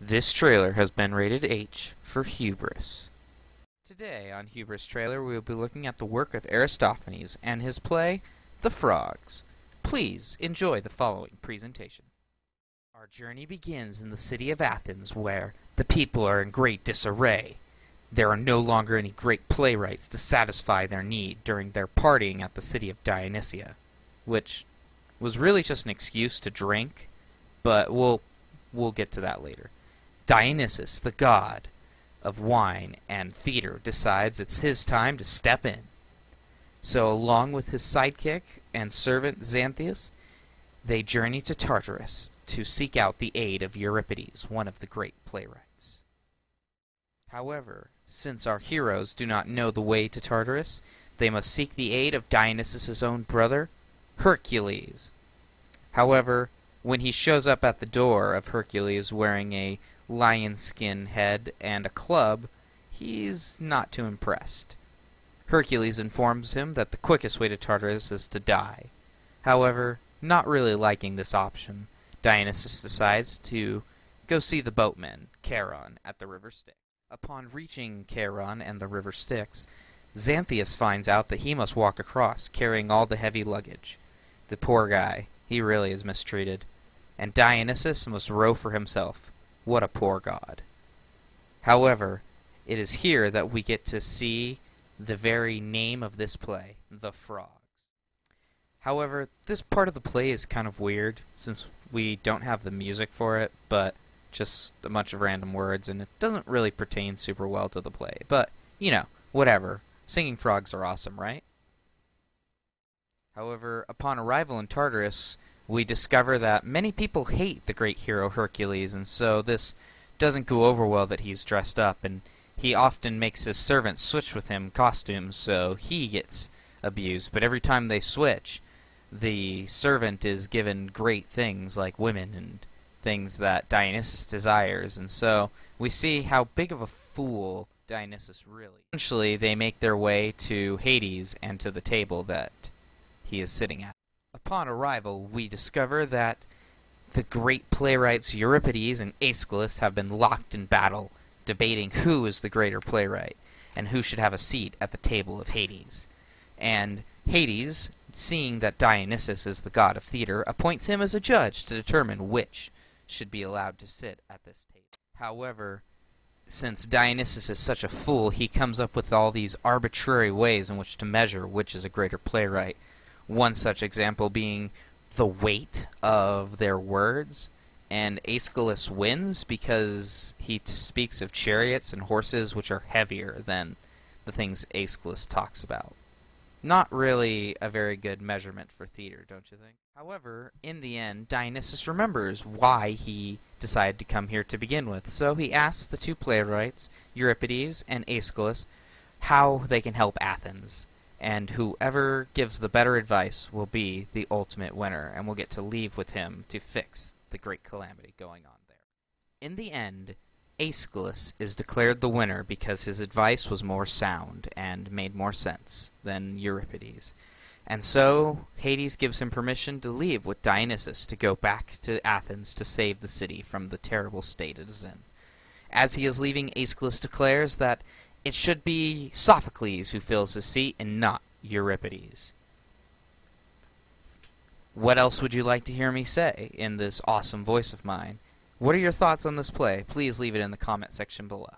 This trailer has been rated H for Hubris. Today on Hubris Trailer we will be looking at the work of Aristophanes and his play, The Frogs. Please enjoy the following presentation. Our journey begins in the city of Athens, where the people are in great disarray. There are no longer any great playwrights to satisfy their need during their partying at the city of Dionysia, which was really just an excuse to drink, but we'll get to that later. Dionysus, the god of wine and theater, decides it's his time to step in. So along with his sidekick and servant Xanthias, they journey to Tartarus to seek out the aid of Euripides, one of the great playwrights. However, since our heroes do not know the way to Tartarus, they must seek the aid of Dionysus' own brother, Hercules. However, when he shows up at the door of Hercules wearing a lion skin head and a club, he's not too impressed. Hercules informs him that the quickest way to Tartarus is to die. However, not really liking this option, Dionysus decides to go see the boatman, Charon, at the River Styx. Upon reaching Charon and the River Styx, Xanthias finds out that he must walk across, carrying all the heavy luggage. The poor guy, he really is mistreated, and Dionysus must row for himself. What a poor god. However, it is here that we get to see the very name of this play, The Frogs. However, this part of the play is kind of weird, since we don't have the music for it, but just a bunch of random words, and it doesn't really pertain super well to the play. But, you know, whatever. Singing frogs are awesome, right? However, upon arrival in Tartarus, we discover that many people hate the great hero Hercules, and so this doesn't go over well that he's dressed up, and he often makes his servants switch with him costumes, so he gets abused. But every time they switch, the servant is given great things like women and things that Dionysus desires, and so we see how big of a fool Dionysus really is. Eventually, they make their way to Hades and to the table that he is sitting at. Upon arrival, we discover that the great playwrights Euripides and Aeschylus have been locked in battle, debating who is the greater playwright and who should have a seat at the table of Hades. And Hades, seeing that Dionysus is the god of theater, appoints him as a judge to determine which should be allowed to sit at this table. However, since Dionysus is such a fool, he comes up with all these arbitrary ways in which to measure which is a greater playwright. One such example being the weight of their words, and Aeschylus wins because he speaks of chariots and horses which are heavier than the things Aeschylus talks about. Not really a very good measurement for theater, don't you think? However, in the end, Dionysus remembers why he decided to come here to begin with, so he asks the two playwrights, Euripides and Aeschylus, how they can help Athens. And whoever gives the better advice will be the ultimate winner, and we'll get to leave with him to fix the great calamity going on there. In the end, Aeschylus is declared the winner because his advice was more sound and made more sense than Euripides. And so, Hades gives him permission to leave with Dionysus to go back to Athens to save the city from the terrible state it is in. As he is leaving, Aeschylus declares that it should be Sophocles who fills his seat and not Euripides. What else would you like to hear me say in this awesome voice of mine? What are your thoughts on this play? Please leave it in the comment section below.